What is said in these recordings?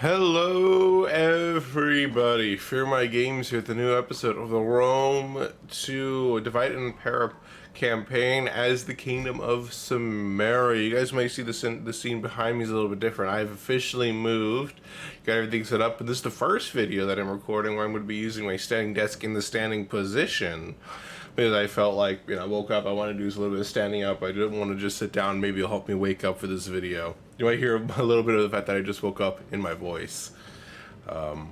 Hello everybody, Fearmy Games here with a new episode of the Rome to Divide and Empower campaign as the Kingdom of Cimmeria. You guys may see the scene behind me is a little bit different. I've officially moved, got everything set up, and this is the first video that I'm recording where I'm going to be using my standing desk in the standing position. Because I felt like, I woke up, I wanted to do a little bit of standing up. I didn't want to just sit down. Maybe it'll help me wake up for this video. You might hear a little bit of the fact that I just woke up in my voice. So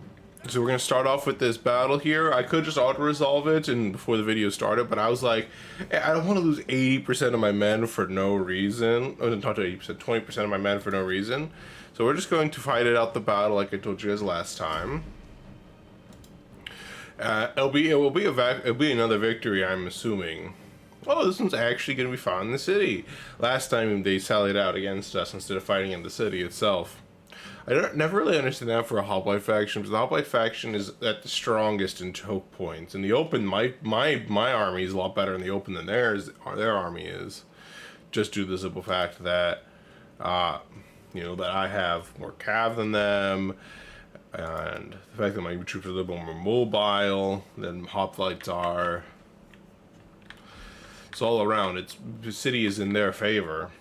we're going to start off with this battle here. I could just auto-resolve it and before the video started, but I was like, I don't want to lose 80% of my men for no reason. I wasn't talking to 80%, 20% of my men for no reason. So we're just going to fight it out the battle like I told you guys last time. It'll be another victory, I'm assuming. Oh, this one's actually going to be found in the city. Last time they sallied out against us instead of fighting in the city itself. I never really understand that for a hoplite faction, because the hoplite faction is at the strongest in choke points. In the open, my army is a lot better in the open than their army is. Just due to the simple fact that, that I have more cav than them. And the fact that my troops are a little bit more mobile than hoplites are. So all around, the city is in their favor.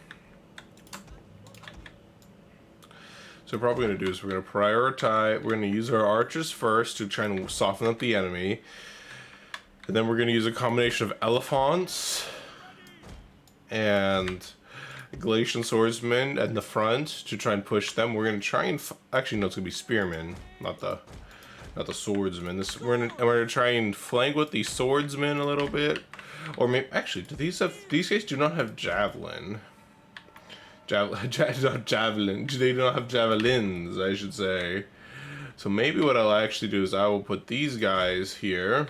So what we're probably going to do is we're going to prioritize, we're going to use our archers first to try and soften up the enemy. And then we're going to use a combination of elephants and Galatian swordsmen at the front to try and push them. We're going to try and actually no, it's going to be spearmen, not the swordsmen. We're going to try and flank with the swordsmen a little bit, or maybe actually these guys do not have javelin. Javelin. They do not have javelins, I should say. So maybe what I'll actually do is I will put these guys here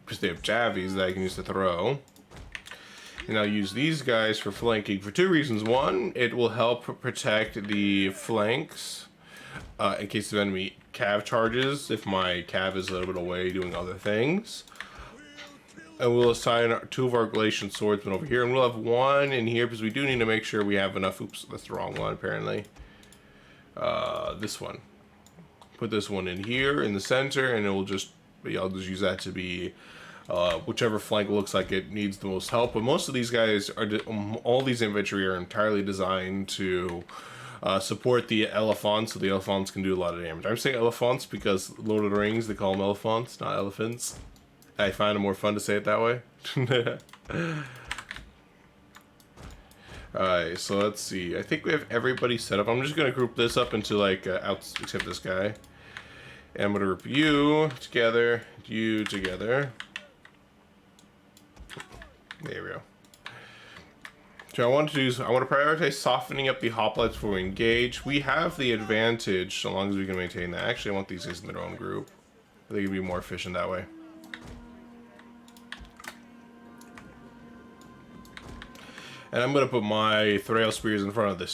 because they have javies that I can use to throw. And I'll use these guys for flanking for two reasons. One, it will help protect the flanks in case of enemy cav charges, if my cav is a little bit away doing other things. And we'll assign two of our Galatian swordsmen over here, and we'll have one in here because we do need to make sure we have enough. Oops, that's the wrong one apparently. This one. Put this one in here in the center, and I'll just use that to be whichever flank looks like it needs the most help. But most of these guys all these infantry are entirely designed to support the elephants, so the elephants can do a lot of damage. I'm saying elephants because Lord of the Rings, they call them elephants, not elephants. I find it more fun to say it that way. Alright, so let's see. I think we have everybody set up. I'm just going to group this up into like, except this guy. And I'm going to group you together, you together. There we go. So I want to prioritize softening up the hoplites before we engage. We have the advantage so long as we can maintain that. Actually, I want these guys in their own group. I think it'd be more efficient that way. And I'm gonna put my Thrail Spears in front of the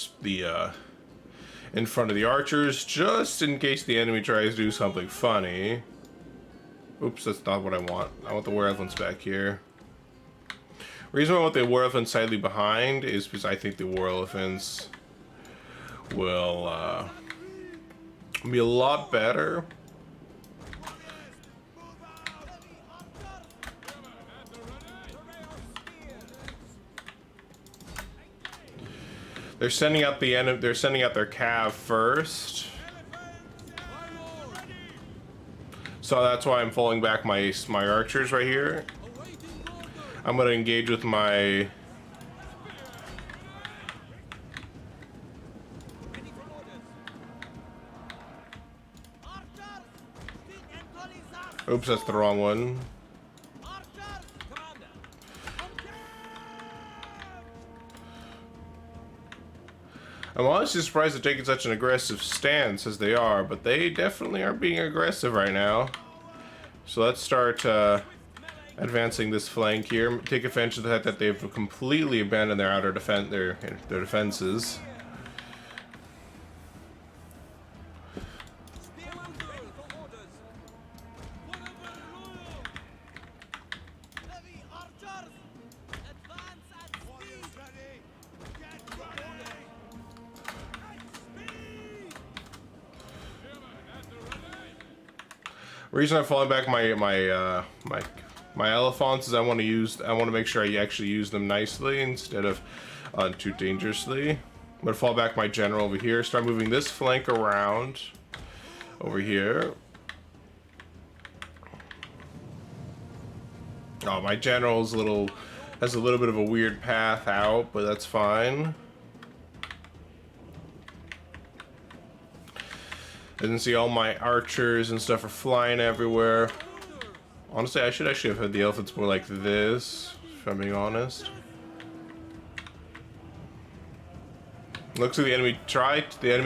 archers, just in case the enemy tries to do something funny. Oops, that's not what I want. I want the War Elephants back here. The reason why I want the War Elephants slightly behind is because I think the War Elephants will be a lot better. They're sending out they're sending out their cav first. So that's why I'm falling back my archers right here. I'm gonna engage with my oops, that's the wrong one. I'm honestly surprised they're taking such an aggressive stance as they are, but they definitely are being aggressive right now. So let's start advancing this flank here. Take advantage of the fact that they've completely abandoned their outer defense, their defenses. Reason I'm falling back my elephants is I want to make sure I actually use them nicely instead of too dangerously. I'm gonna fall back my general over here. Start moving this flank around over here. Oh, my general's has a little bit of a weird path out, but that's fine. As you can see, all my archers and stuff are flying everywhere. Honestly, I should actually have had the elephants more like this, if I'm being honest. Looks like the enemy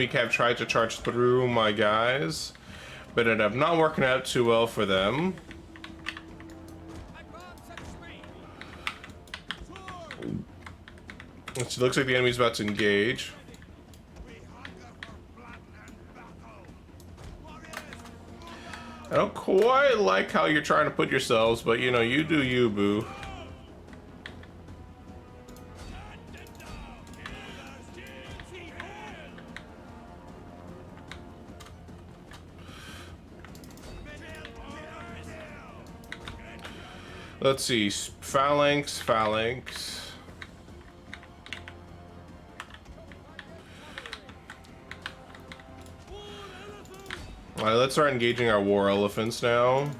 cav tried to charge through my guys, but it ended up not working out too well for them. It looks like the enemy's about to engage. I don't quite like how you're trying to put yourselves, but you know, you do you, boo. Let's see, phalanx. Alright, let's start engaging our war elephants now.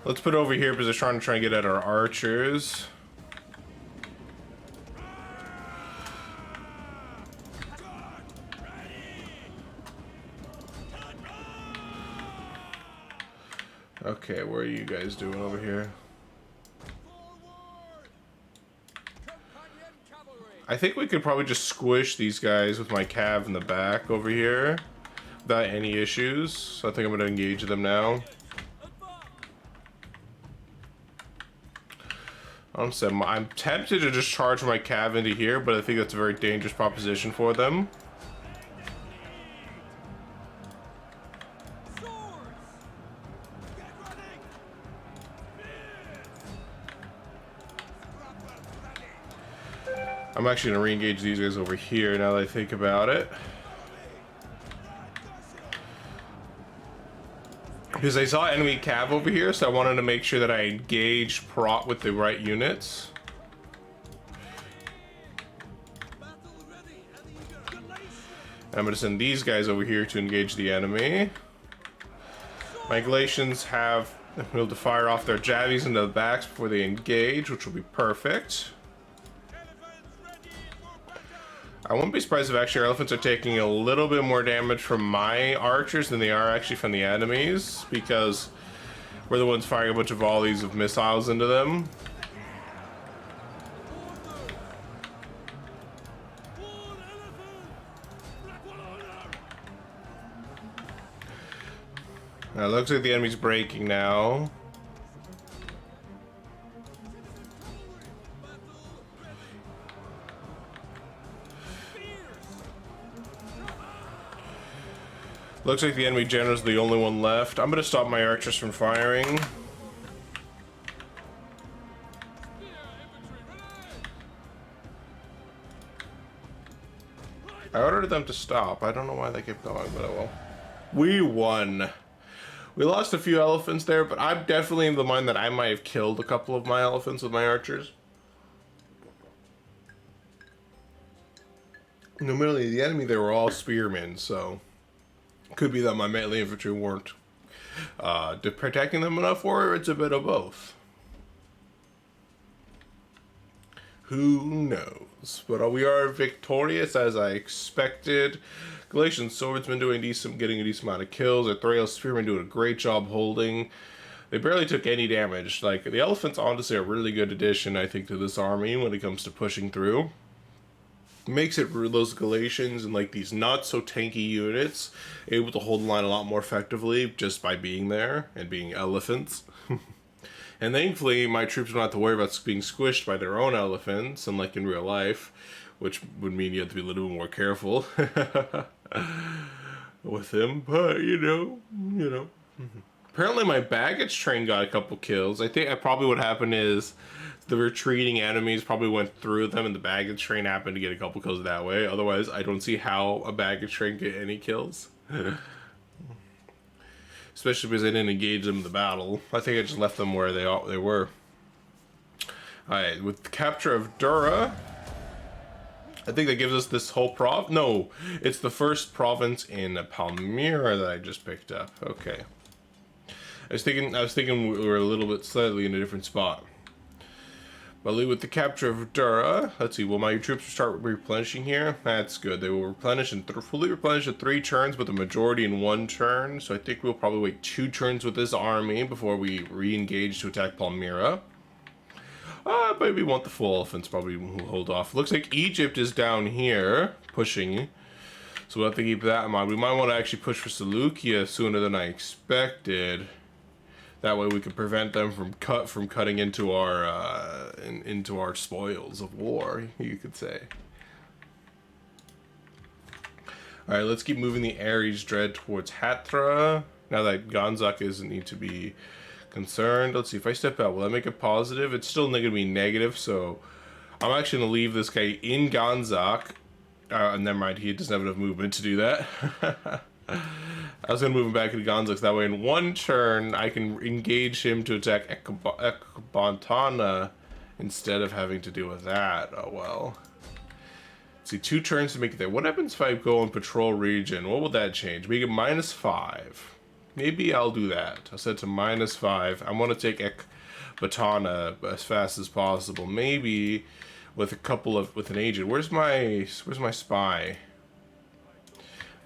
Let's put it over here because they're trying to get at our archers. Okay, what are you guys doing over here? I think we could probably just squish these guys with my cav in the back over here without any issues. So I think I'm going to engage them now. I'm tempted to just charge my cav into here, but I think that's a very dangerous proposition for them. I'm actually going to re-engage these guys over here now that I think about it. Because I saw enemy cav over here, so I wanted to make sure that I engaged prot with the right units. And I'm going to send these guys over here to engage the enemy. My Galatians have been able to fire off their javies into the backs before they engage, which will be perfect. I wouldn't be surprised if actually our elephants are taking a little bit more damage from my archers than they are actually from the enemies, because we're the ones firing a bunch of volleys of missiles into them. Now it looks like the enemy's breaking now. Looks like the enemy general's the only one left. I'm gonna stop my archers from firing. I ordered them to stop. I don't know why they kept going, but oh well. We won. We lost a few elephants there, but I'm definitely in the mind that I might have killed a couple of my elephants with my archers. In the middle of the enemy, they were all spearmen, so could be that my melee infantry weren't protecting them enough, or it's a bit of both. Who knows? But we are victorious as I expected. Galatian swordsmen getting a decent amount of kills. Our Thrail spearmen doing a great job holding. They barely took any damage. Like, the elephants honestly are a really good addition, I think, to this army when it comes to pushing through. Makes it those Galatians and like these not so tanky units able to hold the line a lot more effectively just by being there and being elephants. And thankfully my troops don't have to worry about being squished by their own elephants, unlike in real life, which would mean you have to be a little bit more careful with them. But you know. Apparently my baggage train got a couple kills. I think probably what happened is the retreating enemies probably went through them and the baggage train happened to get a couple kills that way. Otherwise, I don't see how a baggage train get any kills. Especially because I didn't engage them in the battle. I think I just left them where they were. Alright, with the capture of Dura, I think that gives us this whole no, it's the first province in Palmyra that I just picked up. Okay. I was thinking we were a little bit slightly in a different spot. But with the capture of Dura, let's see, will my troops start replenishing here? That's good. They will replenish and fully replenish in 3 turns, but the majority in 1 turn. So I think we'll probably wait 2 turns with this army before we re-engage to attack Palmyra. But we want the full elephants, probably we'll hold off. Looks like Egypt is down here, pushing. So we'll have to keep that in mind. We might want to actually push for Seleucia sooner than I expected. That way we can prevent them from cutting into our spoils of war, you could say. All right, let's keep moving the Ares Dread towards Hatra. Now that Ganzak doesn't need to be concerned. Let's see, if I step out, will that make it positive? It's still going to be negative, so I'm actually going to leave this guy in Ganzak. Never mind, he doesn't have enough movement to do that. I was going to move him back into Ganzak, so that way in 1 turn I can engage him to attack Ekbatana instead of having to deal with that. Oh well. Let's see, 2 turns to make it there. What happens if I go on patrol region? What will that change? Make it -5. Maybe I'll do that. I'll set it to -5. I want to take Ekbatana as fast as possible. Maybe with an agent. Where's my spy?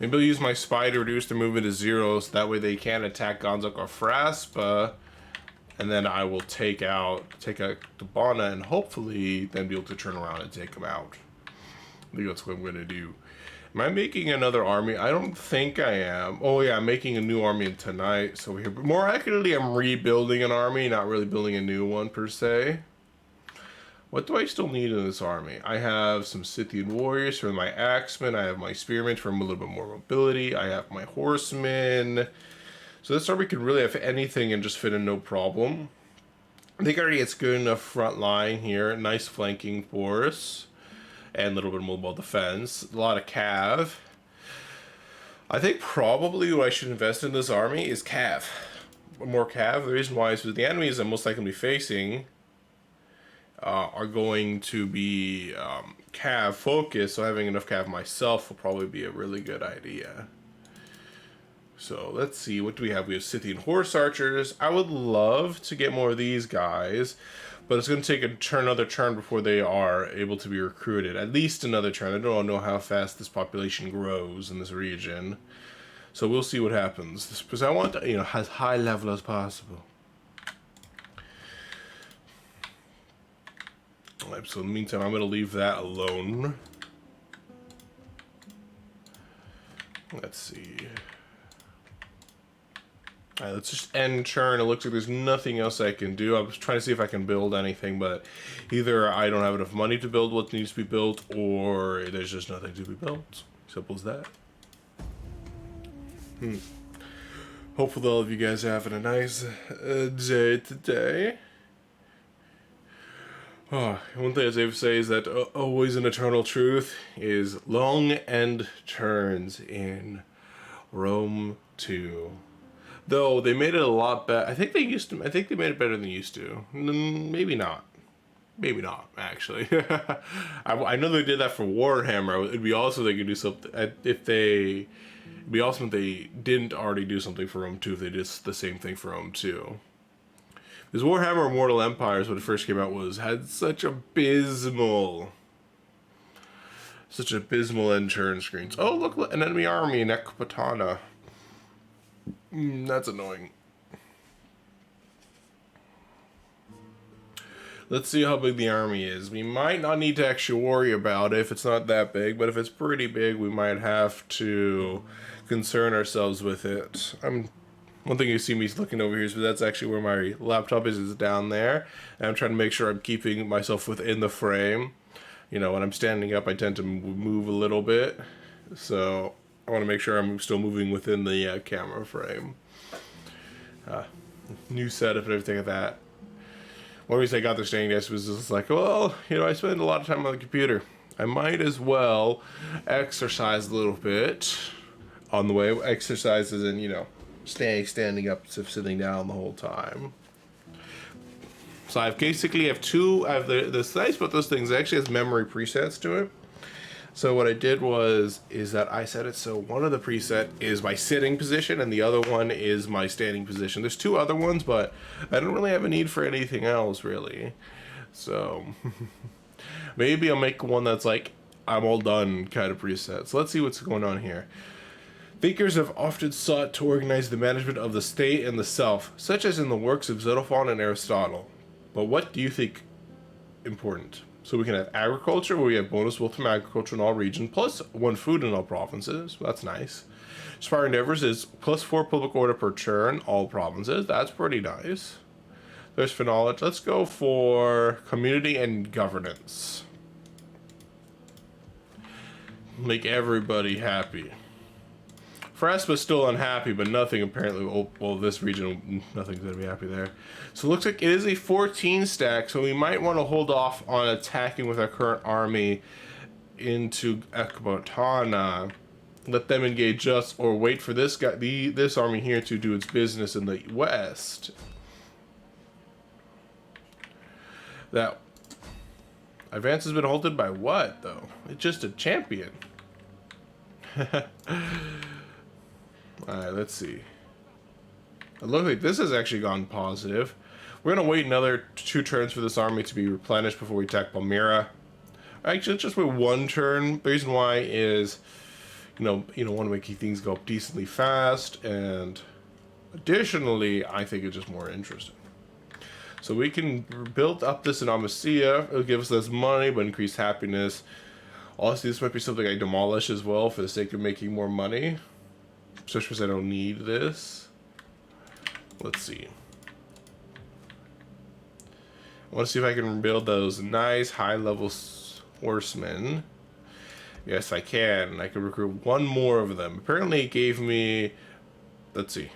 Maybe I'll use my spy to reduce their movement to 0, so that way they can't attack Ganzak or Fraspa. And then I will take out Tabana and hopefully then be able to turn around and take them out. I think that's what I'm going to do. Am I making another army? I don't think I am. Oh yeah, I'm making a new army tonight. So here, more accurately, I'm rebuilding an army, not really building a new one per se. What do I still need in this army? I have some Scythian warriors for my axemen. I have my spearmen for a little bit more mobility. I have my horsemen. So this army can really have anything and just fit in no problem. I think already it's good enough front line here. Nice flanking force. And a little bit of mobile defense. A lot of cav. I think probably what I should invest in this army is cav. More cav. The reason why is because the enemies I'm most likely to be facing are going to be cav focused, so having enough cav myself will probably be a really good idea. So let's see, what do we have? We have Scythian horse archers. I would love to get more of these guys, but it's going to take another turn before they are able to be recruited. At least another turn. I don't know how fast this population grows in this region, so we'll see what happens. Because I want to, as high level as possible. So in the meantime, I'm going to leave that alone. Let's see. Alright, let's just end turn. It looks like there's nothing else I can do. I was trying to see if I can build anything, but either I don't have enough money to build what needs to be built, or there's just nothing to be built. Simple as that. Hopefully all of you guys are having a nice day today. Oh, one thing I say is that always an eternal truth is long end turns in Rome 2. Though they made it a lot better. I think they made it better than they used to. Maybe not. Maybe not, actually. I know they did that for Warhammer. It'd be awesome if they could do something. It'd be awesome if they didn't already do something for Rome 2, if they did the same thing for Rome 2. Because Warhammer Immortal Empires, when it first came out, had such abysmal end turn screens. Oh, look, an enemy army in Ekbatana. That's annoying. Let's see how big the army is. We might not need to actually worry about it if it's not that big, but if it's pretty big, we might have to concern ourselves with it. One thing you see me looking over here is that's actually where my laptop is down there. And I'm trying to make sure I'm keeping myself within the frame. When I'm standing up, I tend to move a little bit. So I want to make sure I'm still moving within the camera frame. New setup and everything like that. One reason I got the standing desk was just like, well, I spend a lot of time on the computer. I might as well exercise a little bit. on the way. Exercises and, you know, standing up, sitting down the whole time. So I basically have two. I have this nice about those things. It actually has memory presets to it. So what I did is that I set it so one of the preset is my sitting position and the other one is my standing position. There's two other ones, but I don't really have a need for anything else really. So maybe I'll make one that's like I'm all done kind of preset. So let's see what's going on here. Thinkers have often sought to organize the management of the state and the self, such as in the works of Xenophon and Aristotle. But what do you think important? So we can have agriculture, where we have bonus wealth from agriculture in all regions, plus 1 food in all provinces. That's nice. Inspiring endeavors is plus 4 public order per turn, all provinces. That's pretty nice. There's for knowledge. Let's go for community and governance. Make everybody happy. Fraspa's still unhappy, but nothing apparently. Well, this region, nothing's gonna be happy there. So it looks like it is a 14 stack, so we might want to hold off on attacking with our current army into Ekbatana. Let them engage us, or wait for this guy, this army here, to do its business in the west. That advance has been halted by what, though? It's just a champion. Alright, let's see. It looks like this has actually gone positive. We're going to wait another 2 turns for this army to be replenished before we attack Palmyra. Actually, let's just wait 1 turn. The reason why is, you know, want to make things go up decently fast, and additionally, I think it's just more interesting. So we can build up this in Amasia. It'll give us less money, but increased happiness. Honestly, this might be something I demolish as well for the sake of making more money. Especially because I don't need this. Let's see. I want to see if I can build those nice high-level horsemen. Yes, I can. I can recruit 1 more of them. Apparently, it gave me... Let's see.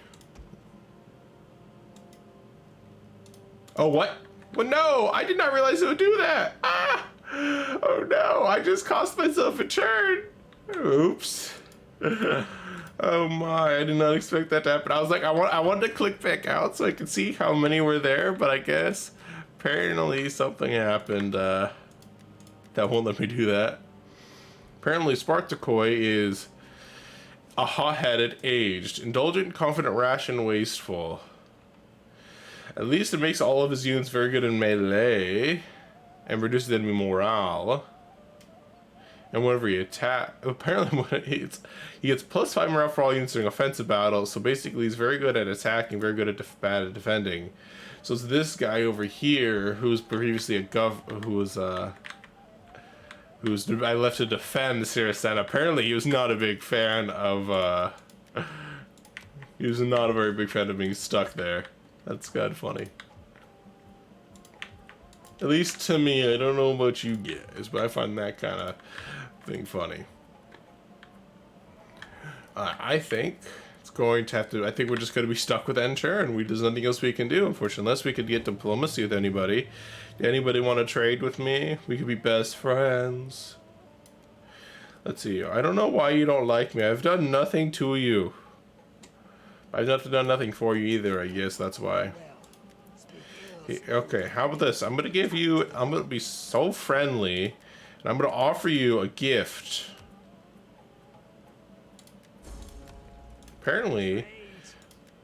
Oh, what? Well, no! I did not realize it would do that! Ah! Oh, no! I just cost myself a turn! Oops. Oh my, I did not expect that to happen. I was like, I wanted to click back out so I could see how many were there, but I guess apparently something happened that won't let me do that. Apparently Spartakoi is a hot-headed, aged, indulgent, confident, rash, and wasteful. At least it makes all of his units very good in melee and reduces enemy morale. And whenever he attacks, apparently when he gets plus 5 morale for all units during offensive battles. So basically, he's very good at attacking, very good at bad at defending. So it's this guy over here who's previously a who's I left to defend Siracena. Apparently, he was not a big fan of. He was not a very big fan of being stuck there. That's kind of funny. At least to me, I don't know about you guys, but I find that kind of thing funny. I think it's going to have to. I think we're just going to be stuck with end turn. There's nothing else we can do, unfortunately, unless we could get diplomacy with anybody. Anybody want to trade with me? We could be best friends. Let's see. I don't know why you don't like me. I've done nothing to you. I've done nothing for you either. I guess that's why. Okay, how about this? I'm gonna be so friendly, and I'm gonna offer you a gift. Apparently.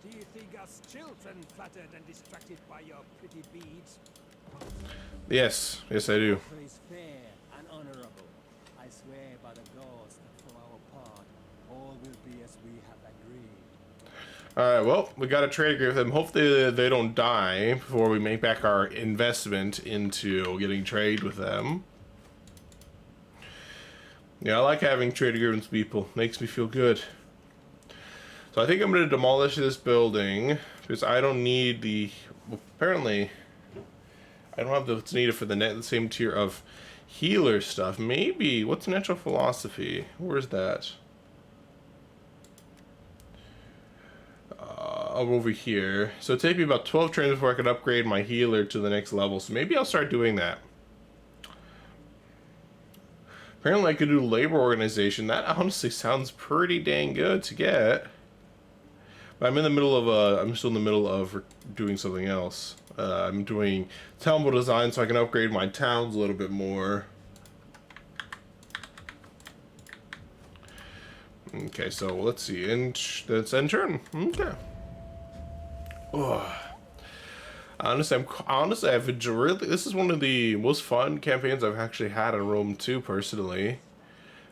Do you think us children flattered and distracted by your pretty beads? Yes, I do. Is fair and honorable. I swear by the gods that for our part, all will be as we have agreed. Alright, well, we got a trade agreement with them. Hopefully they don't die before we make back our investment into getting trade with them. Yeah, I like having trade agreements with people. Makes me feel good. So I think I'm going to demolish this building because I don't need the... Well, apparently, I don't have what's needed for the same tier of healer stuff. Maybe. What's natural philosophy? Where's that? Over here. So it'll take me about 12 turns before I can upgrade my healer to the next level. So maybe I'll start doing that. Apparently I could do labor organization. That honestly sounds pretty dang good to get. But I'm in the middle of I'm still in the middle of doing something else. I'm doing town design so I can upgrade my towns a little bit more. Okay, so let's see. That's end turn. Okay. Oh. Honestly, I've enjoyed. This is one of the most fun campaigns I've actually had in Rome 2, personally.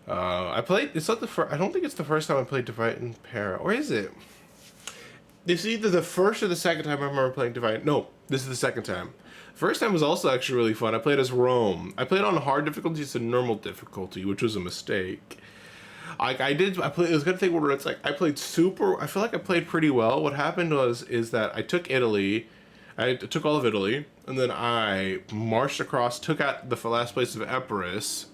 I played. It's not the first. I don't think it's the first time I played Divide and Para, or is it? This is either the first or the second time I remember playing Divide. No, this is the second time. First time was also actually really fun. I played as Rome. I played on hard difficulty to normal difficulty, which was a mistake. I played. It was a good thing where it's like I played super. I feel like I played pretty well. What happened is that I took Italy. I took all of Italy, and then I marched across, took out the last place of Epirus.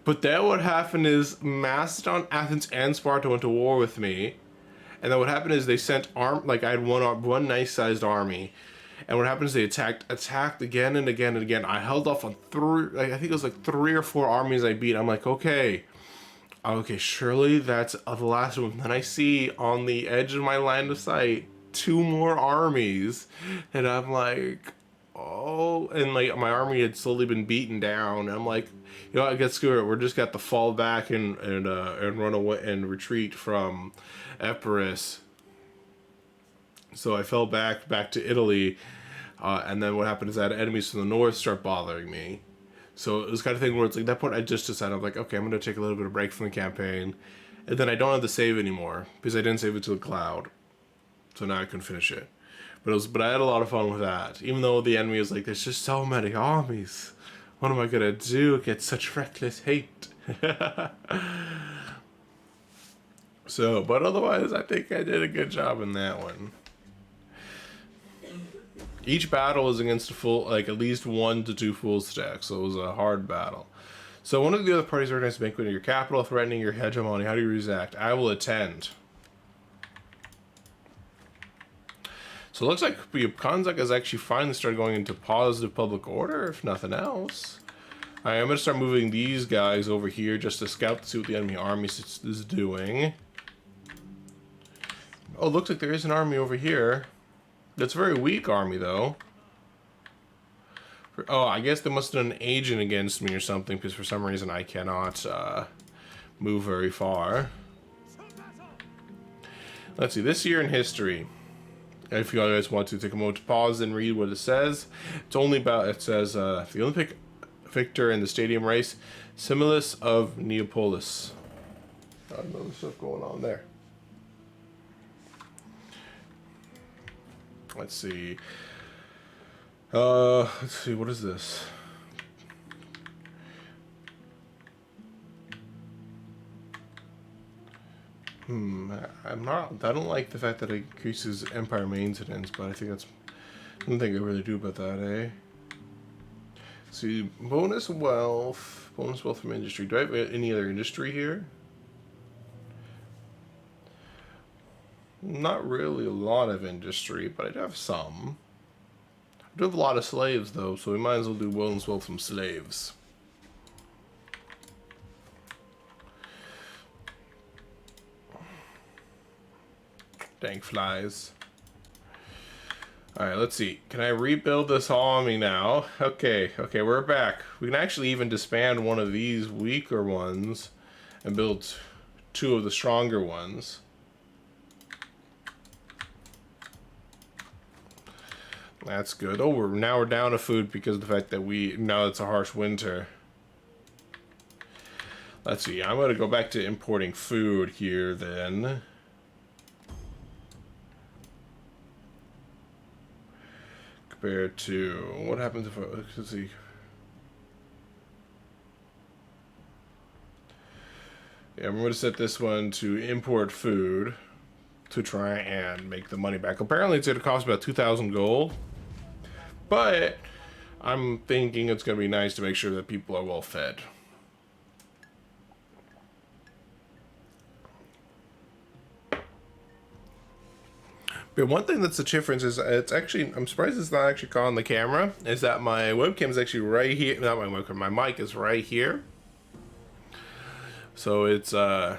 But then what happened is Macedon, Athens, and Sparta went to war with me. And then what happened is they sent I had one nice sized army. And what happened is they attacked again and again and again. I held off on I think it was like 3 or 4 armies I beat. I'm like, okay, surely that's the last one. Then I see on the edge of my line of sight 2 more armies, and I'm like, oh, and like my army had slowly been beaten down. And I'm like, you know, I guess screw it. We're just got to fall back and run away and retreat from Epirus. So I fell back to Italy, and then what happened is I had enemies from the north start bothering me. So it was kind of thing where it's like at that point I just decided I'm like, okay, I'm gonna take a little bit of break from the campaign, and then I don't have to save anymore because I didn't save it to the cloud. So now I couldn't finish it. But I had a lot of fun with that. Even though the enemy was like, there's just so many armies. What am I gonna do? Get such reckless hate. So, but otherwise, I think I did a good job in that one. Each battle was against a full, like at least 1 to 2 full stacks, so it was a hard battle. So one of the other parties organized a banquet in your capital, threatening your hegemony. How do you react? I will attend. So it looks like Kanzak has actually finally started going into positive public order, if nothing else. I'm going to start moving these guys over here just to scout to see what the enemy army is doing. Oh, looks like there is an army over here. That's a very weak army, though. Oh, I guess they must have done an agent against me or something, because for some reason I cannot move very far. Let's see, this year in history. If you guys want to take a moment to pause and read what it says. It's only about, it says, the Olympic victor in the stadium race, Similis of Neapolis. I don't know, there's stuff going on there. Let's see. What is this? I don't like the fact that it increases empire maintenance, but I think that's, I don't think I really do about that, eh? See, bonus wealth from industry. Do I have any other industry here? Not really a lot of industry, but I do have some. I do have a lot of slaves, though, so we might as well do bonus wealth from slaves. Dang flies. Alright, let's see. Can I rebuild this army now? Okay, we're back. We can actually even disband one of these weaker ones and build 2 of the stronger ones. That's good. Oh, we're down to food because of the fact that now it's a harsh winter. Let's see. I'm going to go back to importing food here then. Compared to what happens if let's see. Yeah, I'm going to set this one to import food to try and make the money back. Apparently it's going to cost about 2,000 gold. But I'm thinking it's going to be nice to make sure that people are well fed. But one thing that's the difference is it's actually, I'm surprised it's not actually caught on the camera, is that my webcam is actually right here. Not my webcam, my mic is right here. So it's quite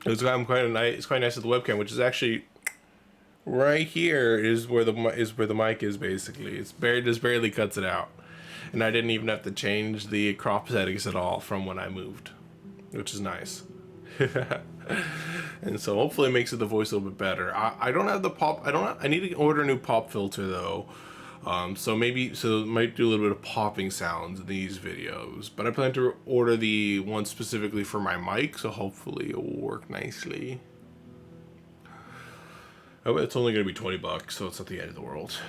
nice. It's quite nice with the webcam, which is actually right here is where the mic is basically. It's just barely cuts it out, and I didn't even have to change the crop settings at all from when I moved, which is nice. And so hopefully it makes the voice a little bit better. I don't have the pop. I need to order a new pop filter though. So it might do a little bit of popping sounds in these videos, but I plan to order the one specifically for my mic, so hopefully it will work nicely. Oh, it's only going to be $20, so it's not the end of the world.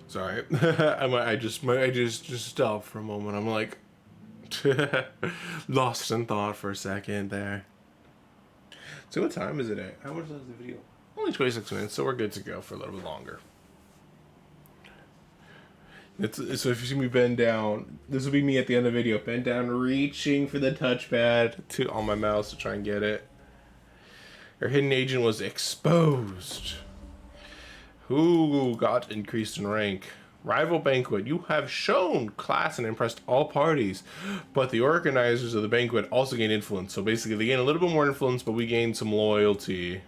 Sorry, I just stopped for a moment. I'm like lost in thought for a second there. So what time is it at? How much is the video? Only 26 minutes, so we're good to go for a little bit longer. So if you see me bend down, this will be me at the end of the video. Bend down, reaching for the touchpad on my mouse to try and get it. Our hidden agent was exposed. Who got increased in rank? Rival banquet. You have shown class and impressed all parties, but the organizers of the banquet also gain influence. So basically they gain a little bit more influence, but we gain some loyalty.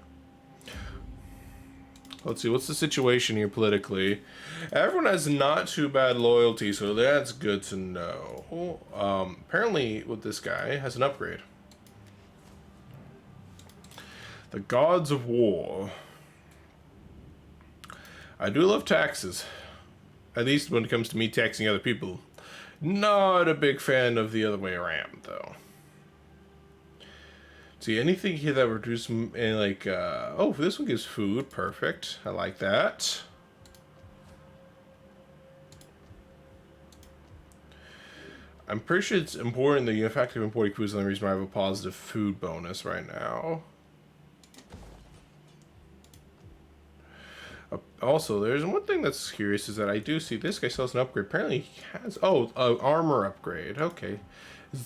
Let's see, what's the situation here politically? Everyone has not too bad loyalty, so that's good to know. Apparently with this guy has an upgrade. The Gods of War. I do love taxes. At least when it comes to me taxing other people. Not a big fan of the other way around, though. See, anything here that reduces, like, oh, this one gives food. Perfect. I like that. I'm pretty sure it's important that you effective importing food is the only reason why I have a positive food bonus right now. Also, there's one thing that's curious is that I do see this guy sells an upgrade. Apparently he has, armor upgrade. Okay.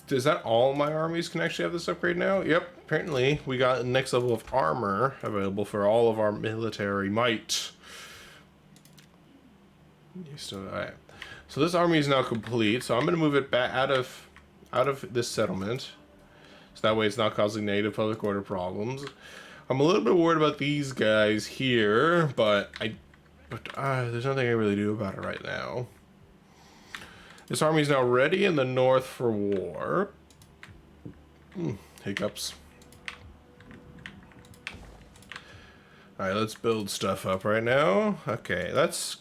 Is that all my armies can actually have this upgrade now? Yep. Apparently we got the next level of armor available for all of our military might. Alright. So this army is now complete. So I'm going to move it back out of this settlement. So that way it's not causing negative public order problems. I'm a little bit worried about these guys here, but there's nothing I really do about it right now. This army is now ready in the north for war. Hiccups. All right, let's build stuff up right now. Okay, let's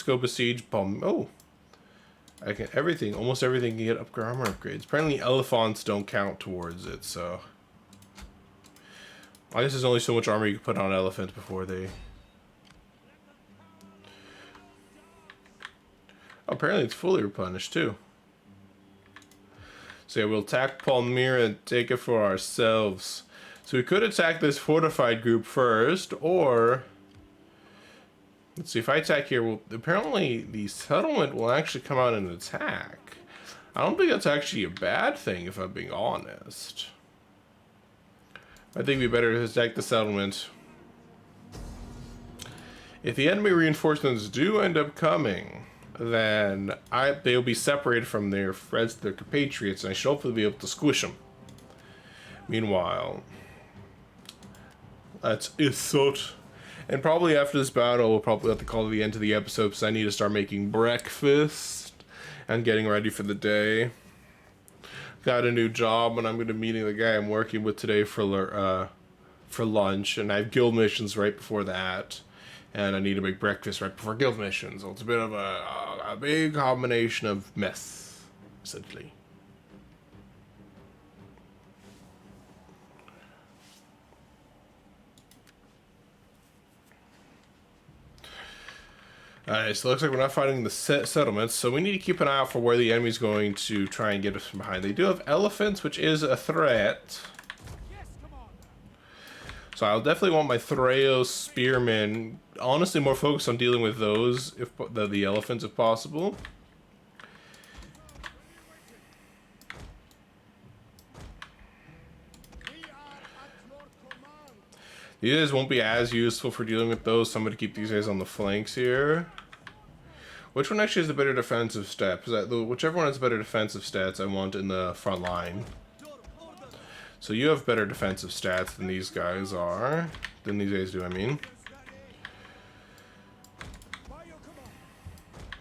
go besiege Palm. Oh, almost everything can get armor upgrades. Apparently, elephants don't count towards it, so. I guess there's only so much armor you can put on elephants before they... Oh, apparently it's fully replenished too. So yeah, we'll attack Palmyra and take it for ourselves. So we could attack this fortified group first, or... Let's see, if I attack here, apparently the settlement will actually come out and attack. I don't think that's actually a bad thing, if I'm being honest. I think we better attack the settlement. If the enemy reinforcements do end up coming, then they'll be separated from their friends, their compatriots, and I should hopefully be able to squish them. Meanwhile, that's Isot. And probably after this battle, we'll probably have to call it the end of the episode because I need to start making breakfast and getting ready for the day. Got a new job, and I'm going to be meeting the guy I'm working with today for lunch, and I have guild missions right before that, and I need to make breakfast right before guild missions. So it's a bit of a big combination of mess, essentially. Alright, so it looks like we're not fighting the settlements, so we need to keep an eye out for where the enemy's going to try and get us from behind. They do have elephants, which is a threat. So I'll definitely want my Thraeos spearmen, honestly more focused on dealing with those, the elephants if possible. These guys won't be as useful for dealing with those, so I'm going to keep these guys on the flanks here. Which one actually has the better defensive stats? Whichever one has better defensive stats I want in the front line. So you have better defensive stats than these guys are. Than these guys do, I mean.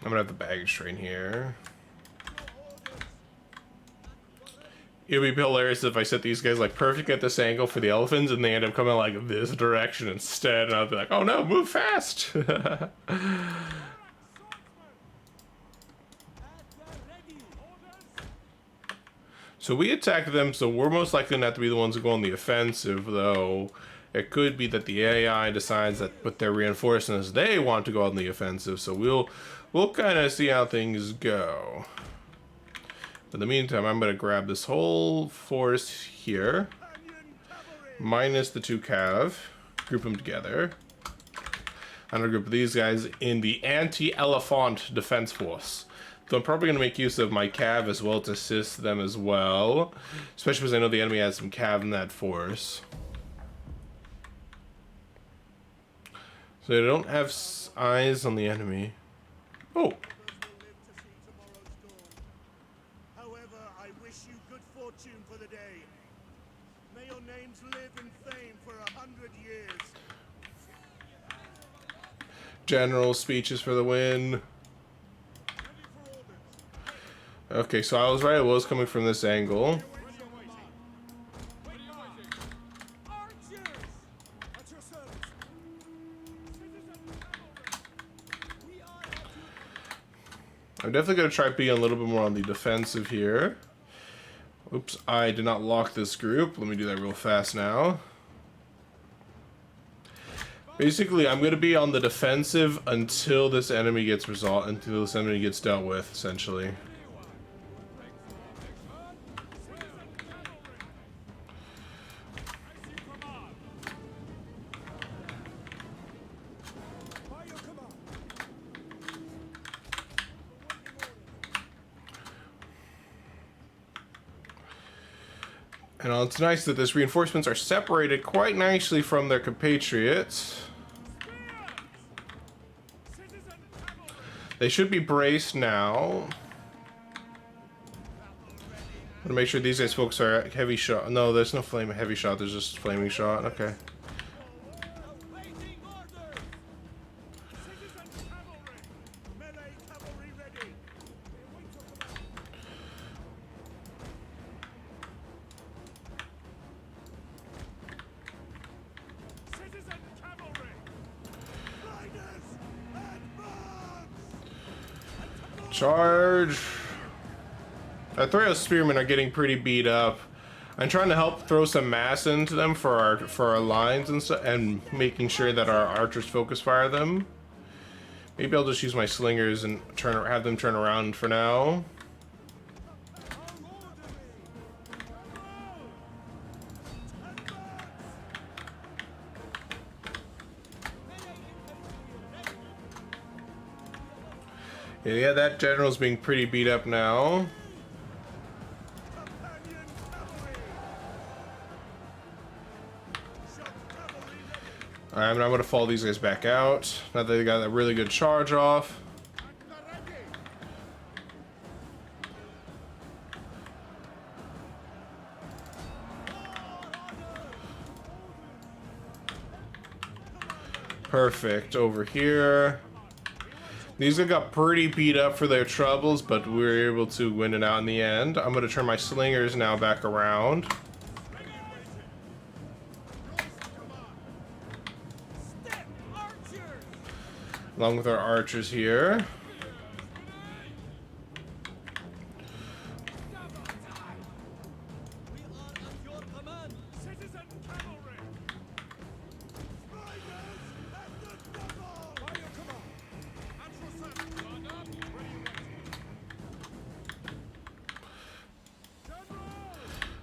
I'm gonna have the baggage train here. It would be hilarious if I set these guys like perfect at this angle for the elephants and they end up coming like this direction instead, and I'll be like, oh no, move fast! So we attack them, so we're most likely not to be the ones who go on the offensive, though it could be that the AI decides that with their reinforcements they want to go on the offensive, so we'll kind of see how things go. But in the meantime, I'm going to grab this whole force here, minus the 2 cav, group them together. I'm going to group these guys in the anti-elephant defense force. So I'm probably going to make use of my cav as well to assist them as well. Especially because I know the enemy has some cav in that force. So they don't have eyes on the enemy. Oh! However, I wish you good fortune for the day. May your names live in fame for 100 years. General speeches for the win. Okay, so I was right, it was coming from this angle. I'm definitely going to try being a little bit more on the defensive here. Oops, I did not lock this group. Let me do that real fast now. Basically, I'm going to be on the defensive until this enemy gets resolved, until this enemy gets dealt with, essentially. And it's nice that this reinforcements are separated quite nicely from their compatriots. They should be braced now. I'm gonna make sure these guys folks are heavy shot. No, there's no flame heavy shot, there's just flaming shot. Okay. Charge. Our Thrail Spearmen are getting pretty beat up. I'm trying to help throw some mass into them for our lines and stuff, and making sure that our archers focus fire them. Maybe I'll just use my slingers and have them turn around for now. Yeah, that general's being pretty beat up now. Alright, I'm gonna follow these guys back out. Now that they got a really good charge off. Perfect. Over here. These guys got pretty beat up for their troubles, but we were able to win it out in the end. I'm going to turn my slingers now back around. Along with our archers here.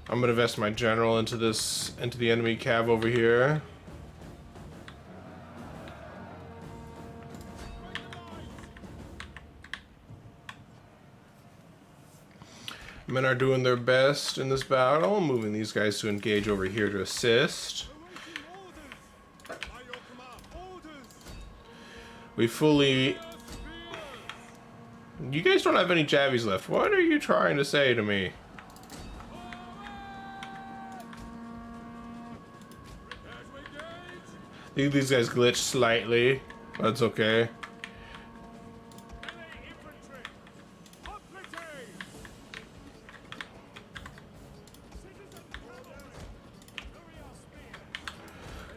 I'm gonna invest my general into the enemy cav over here. Men are doing their best in this battle, moving these guys to engage over here to assist. We fully... You guys don't have any javies left. What are you trying to say to me? I think these guys glitched slightly. That's okay.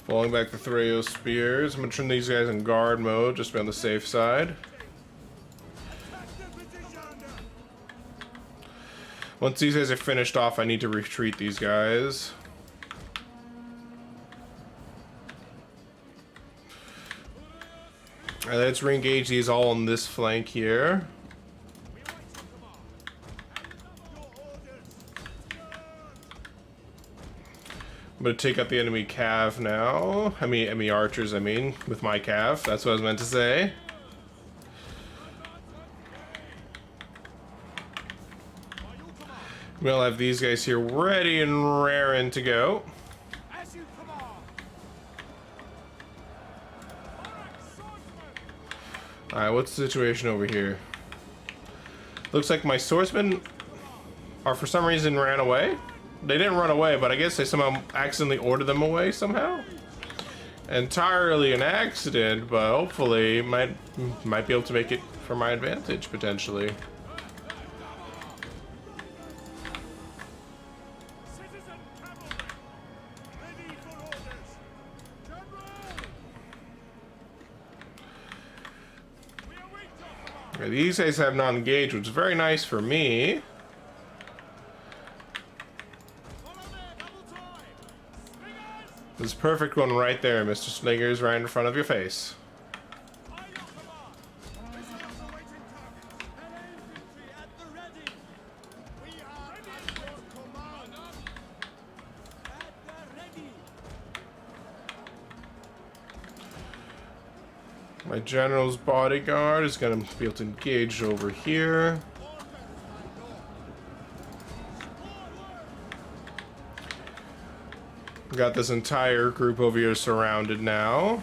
Falling back the Threo spears. I'm gonna turn these guys in guard mode, just to be on the safe side. Once these guys are finished off, I need to retreat these guys. Alright, let's re-engage these all on this flank here. I'm gonna take out the enemy cav now. Enemy archers, with my cav. That's what I was meant to say. We'll have these guys here ready and raring to go. Alright, what's the situation over here? Looks like my swordsmen are for some reason ran away. They didn't run away, but I guess they somehow accidentally ordered them away somehow. Entirely an accident, but hopefully might be able to make it for my advantage potentially. Okay, these guys have not engaged, which is very nice for me. This perfect one right there, Mr. Slingers, right in front of your face. My general's bodyguard is going to be able to engage over here. Got this entire group over here surrounded now.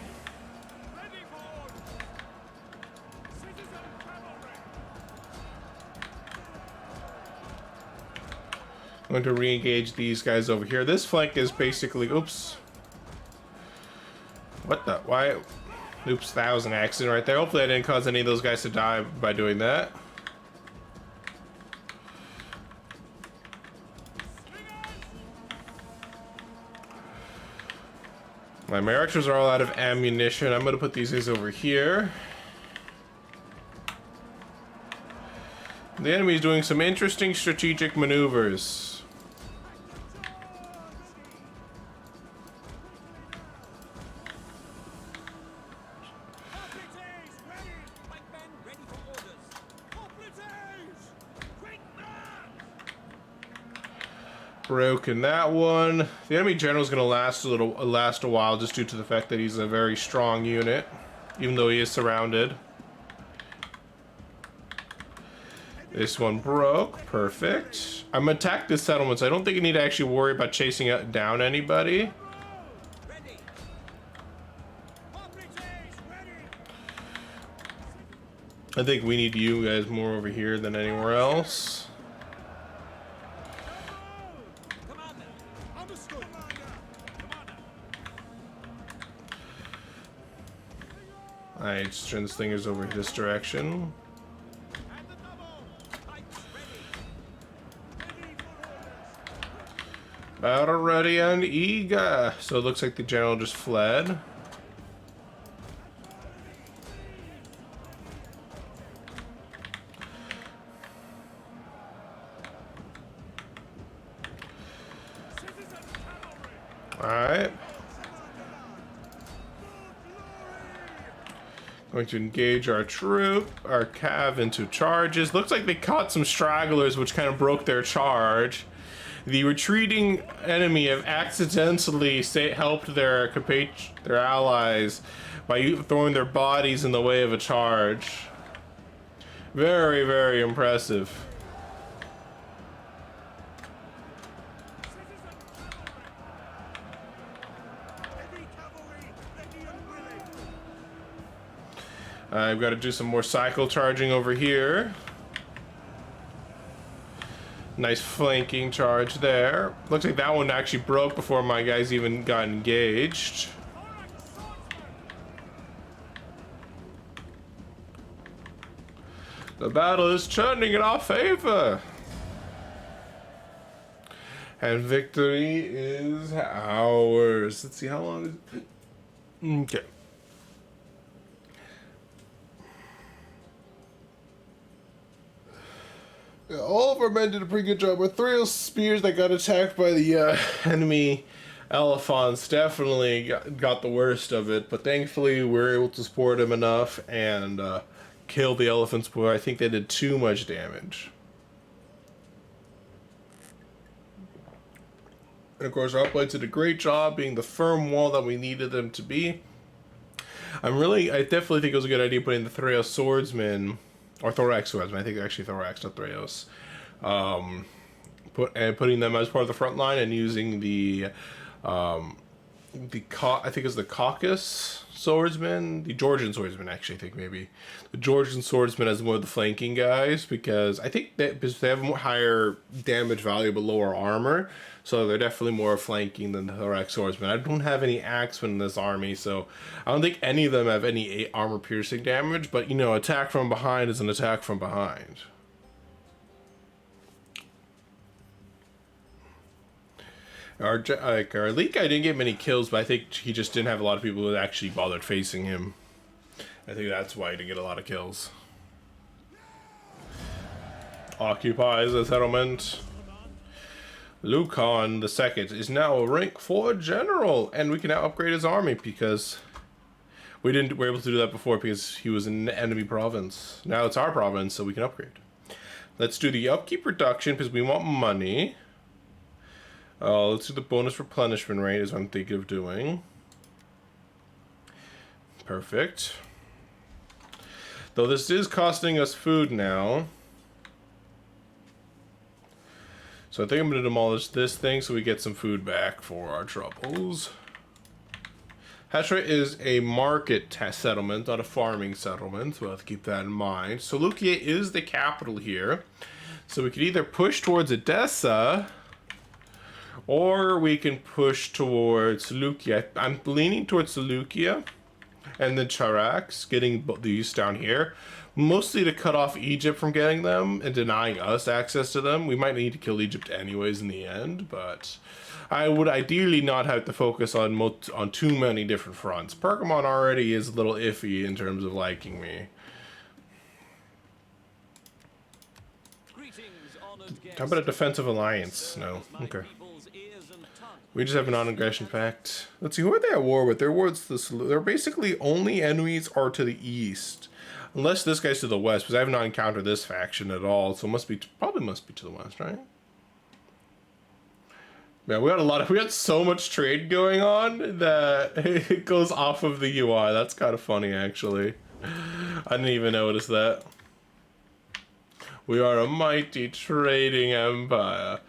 I'm going to re-engage these guys over here. This flank is basically... Oops. What the... Why... Oops, that was an accident right there. Hopefully I didn't cause any of those guys to die by doing that. My archers are all out of ammunition. I'm going to put these guys over here. The enemy is doing some interesting strategic maneuvers. Broken that one. The enemy general is going to last a while, just due to the fact that he's a very strong unit, even though he is surrounded. This one broke. Perfect. I'm gonna attack this settlement, so I don't think you need to actually worry about chasing down anybody. I think we need you guys more over here than anywhere else. Alright, just turn this thingers over this direction. Battle ready and eager. So it looks like the general just fled. Alright. Going to engage our troop, our cav into charges. Looks like they caught some stragglers, which kind of broke their charge. The retreating enemy have accidentally helped their allies by throwing their bodies in the way of a charge. Very, very impressive. I've got to do some more cycle charging over here. Nice flanking charge there. Looks like that one actually broke before my guys even got engaged. The battle is turning in our favor. And victory is ours. Let's see, how long is it? Okay. Yeah, all of our men did a pretty good job. Our 3 spears that got attacked by the enemy elephants definitely got the worst of it. But thankfully, we were able to support him enough and kill the elephants before I think they did too much damage. And of course, our hoplites did a great job being the firm wall that we needed them to be. I definitely think it was a good idea putting the Thraeus swordsmen, or Thorax swordsmen, I think they're actually Thorax, not Thraeus, putting them as part of the front line and using I think it's the Caucasus swordsmen, the Georgian swordsmen, actually, I think maybe. The Georgian swordsmen as more of the flanking guys, because I think because they have a more higher damage value but lower armor, so they're definitely more flanking than the Thorax swordsmen. I don't have any axemen in this army, so I don't think any of them have any armor piercing damage, but you know, attack from behind is an attack from behind. Our elite guy didn't get many kills, but I think he just didn't have a lot of people that actually bothered facing him. I think that's why he didn't get a lot of kills. Occupies the settlement. Lucan II is now a rank 4 general, and we can now upgrade his army because we were able to do that before because he was in enemy province. Now it's our province, so we can upgrade. Let's do the upkeep reduction because we want money. Let's do the bonus replenishment rate is what I'm thinking of doing. Perfect. Though this is costing us food now. So I think I'm going to demolish this thing so we get some food back for our troubles. Hashra is a market settlement, not a farming settlement. So we'll have to keep that in mind. Seleucia is the capital here. So we could either push towards Edessa, or we can push towards Seleucia. I'm leaning towards Seleucia and then Charax, getting these down here. Mostly to cut off Egypt from getting them and denying us access to them. We might need to kill Egypt anyways in the end, but I would ideally not have to focus on too many different fronts. Pergamon already is a little iffy in terms of liking me. How about a defensive alliance? No. Okay. We just have a non-aggression pact. Let's see, who are they at war with? They're basically only enemies are to the east. Unless this guy's to the west, because I have not encountered this faction at all. So probably must be to the west, right? Man, we got so much trade going on that it goes off of the UI. That's kind of funny, actually. I didn't even notice that. We are a mighty trading empire.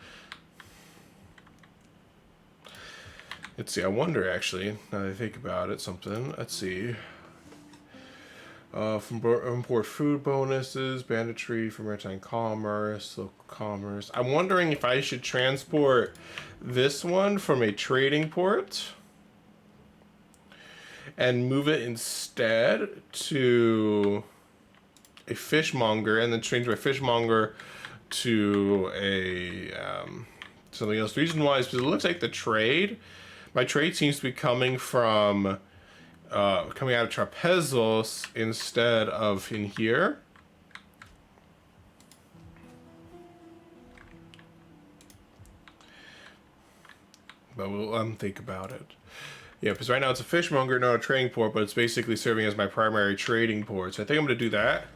Let's see, I wonder actually, now that I think about it, something. Let's see. Import food bonuses, banditry for maritime commerce, local commerce. I'm wondering if I should transport this one from a trading port and move it instead to a fishmonger, and then change my fishmonger to a something else. The reason why is because it looks like my trade seems to be coming from coming out of Trapezos instead of in here. But we'll think about it. Yeah, because right now it's a fishmonger, not a trading port, but it's basically serving as my primary trading port. So I think I'm going to do that.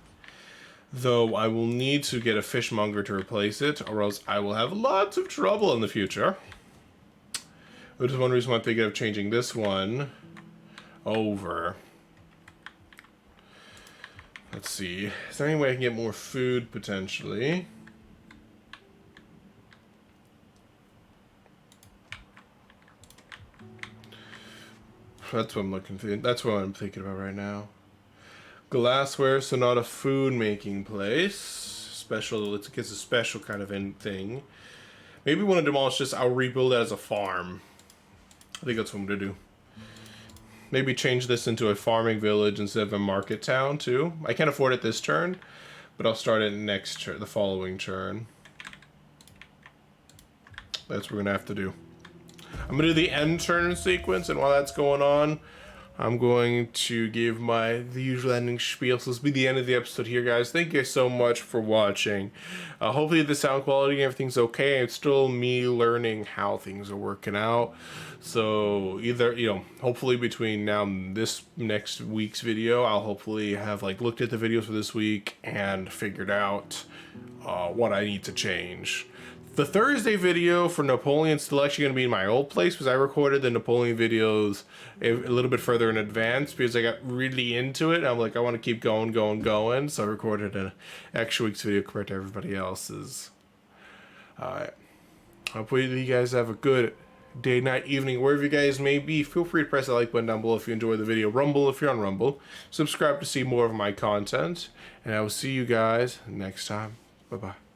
Though I will need to get a fishmonger to replace it, or else I will have lots of trouble in the future. Which is one reason why I'm thinking of changing this one over. Let's see. Is there any way I can get more food, potentially? That's what I'm looking for. That's what I'm thinking about right now. Glassware, so not a food making place. Special, it's a special kind of thing. Maybe when I demolish this, I'll rebuild it as a farm. I think that's what I'm gonna do. Maybe change this into a farming village instead of a market town too. I can't afford it this turn, but I'll start it next turn, the following turn. That's what we're gonna have to do. I'm gonna do the end turn sequence, and while that's going on, I'm going to give the usual ending spiel. So this will be the end of the episode here, guys. Thank you so much for watching. Hopefully the sound quality and everything's okay. It's still me learning how things are working out. So either, hopefully between now and this next week's video, I'll hopefully have looked at the videos for this week and figured out what I need to change. The Thursday video for Napoleon's still actually going to be in my old place because I recorded the Napoleon videos a little bit further in advance because I got really into it. I'm like, I want to keep going. So I recorded an extra week's video compared to everybody else's. Alright. Hopefully you guys have a good day, night, evening, wherever you guys may be. Feel free to press the like button down below if you enjoyed the video. Rumble if you're on Rumble. Subscribe to see more of my content. And I will see you guys next time. Bye-bye.